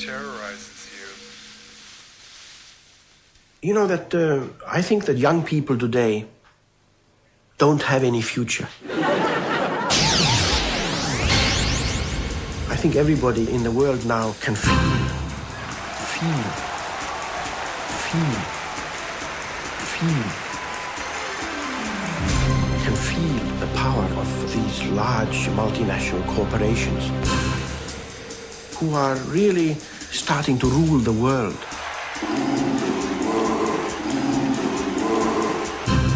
terrorizes you? You know that I think that young people today don't have any future. I think everybody in the world now can feel, can feel the power of these large multinational corporations who are really starting to rule the world.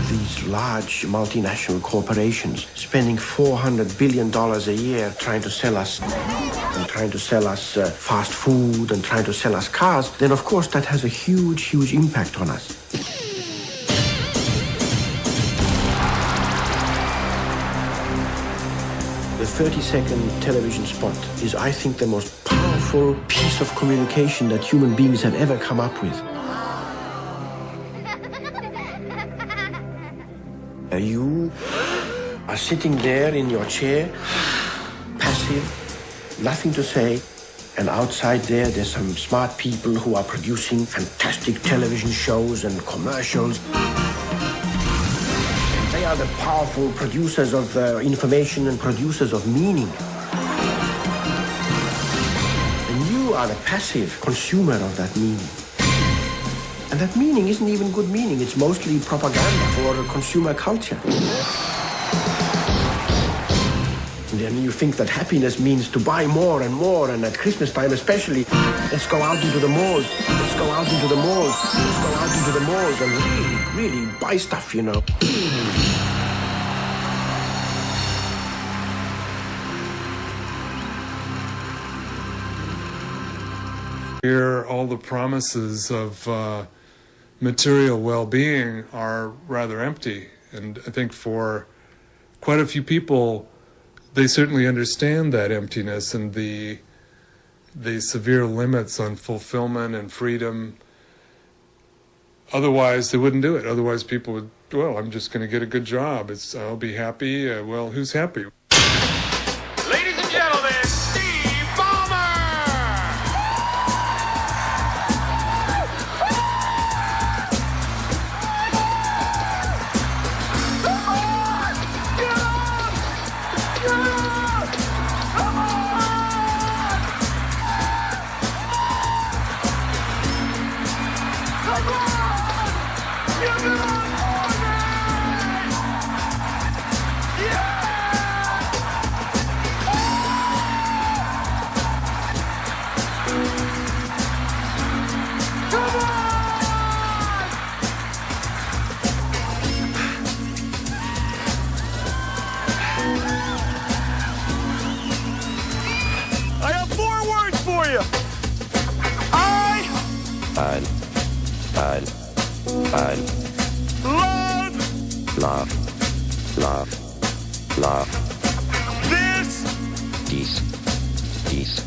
These large multinational corporations spending $400 billion a year trying to sell us fast food and trying to sell us cars, then of course that has a huge impact on us. The 30-second television spot is, I think, the most powerful piece of communication that human beings have ever come up with. You are sitting there in your chair, passive, nothing to say, and outside there's some smart people who are producing fantastic television shows and commercials. They are the powerful producers of information and producers of meaning. And you are the passive consumer of that meaning. And that meaning isn't even good meaning. It's mostly propaganda for consumer culture. And then you think that happiness means to buy more and more, and at Christmas time especially, let's go out into the malls, let's go out into the malls, let's go out into the malls and really buy stuff, you know. Here, all the promises of material well-being are rather empty, and I think for quite a few people, they certainly understand that emptiness and the severe limits on fulfillment and freedom. Otherwise, they wouldn't do it. Otherwise, people would, well, I'm just going to get a good job. I'll be happy. Well, who's happy? Ladies and gentlemen, Steve Ballmer! Love. Dies.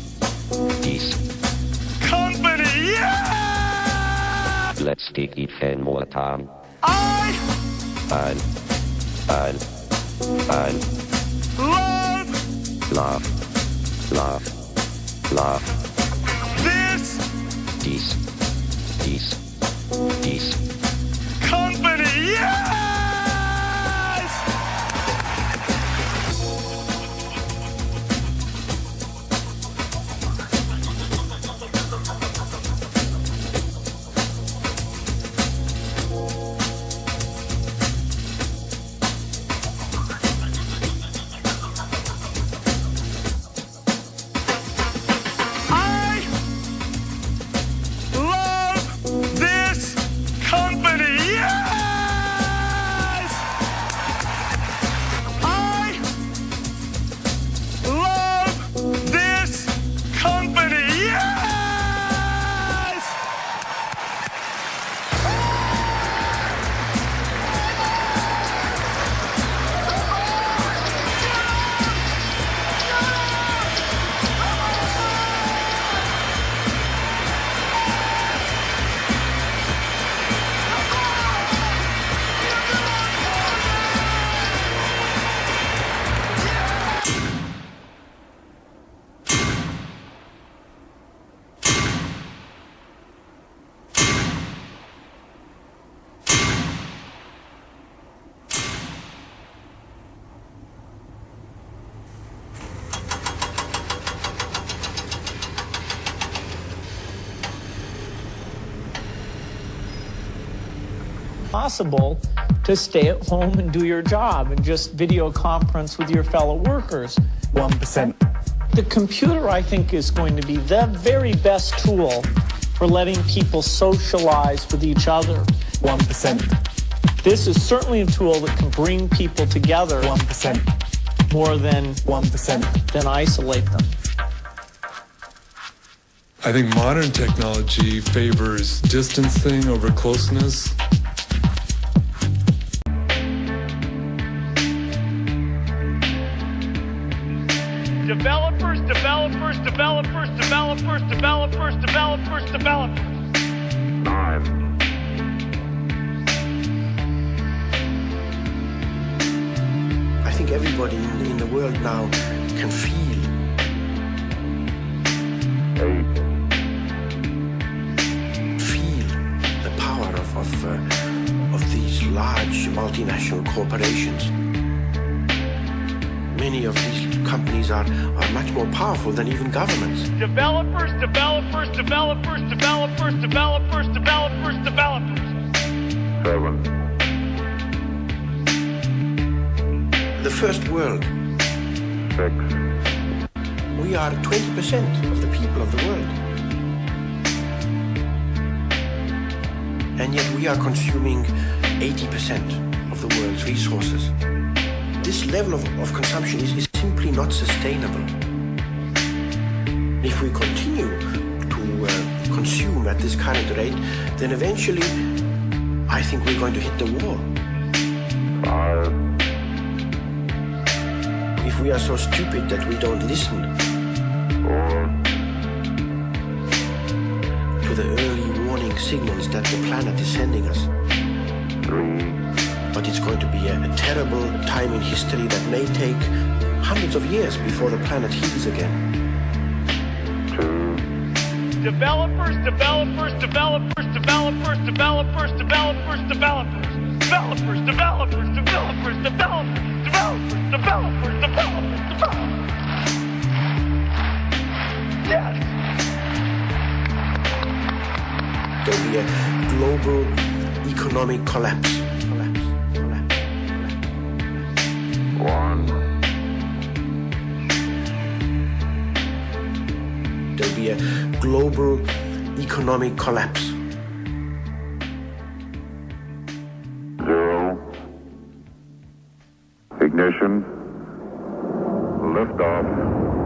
Company, yeah! Let's take it one more time. Ein. Love. Dies. Company, yes! Love this company, yeah! impossible to stay at home and do your job and just video conference with your fellow workers. 1%. The computer, I think, is going to be the very best tool for letting people socialize with each other. 1%. This is certainly a tool that can bring people together 1%. more than 1%. than isolate them. I think modern technology favors distancing over closeness. Developers, developers, developers, developers, developers, developers, developers. 9. I think everybody in the world now can feel 8. the power of these large multinational corporations. Many of these companies are much more powerful than even governments. Developers, developers, developers, developers, developers, developers, developers. 7. The first world, 6. we are 20% of the people of the world. And yet we are consuming 80% of the world's resources. This level of consumption is simply not sustainable. If we continue to consume at this current rate, then eventually I think we're going to hit the wall. 5. If we are so stupid that we don't listen 4. to the early warning signals that the planet is sending us. 3. But it's going to be a terrible time in history that may take hundreds of years before the planet heals again. 2. Developers, developers, developers, developers, developers, developers, developers. Developers, developers, developers, developers, developers, developers, developers, developers. Yes. There'll be a global economic collapse. 1. There'll be a global economic collapse. 0. Ignition. Liftoff.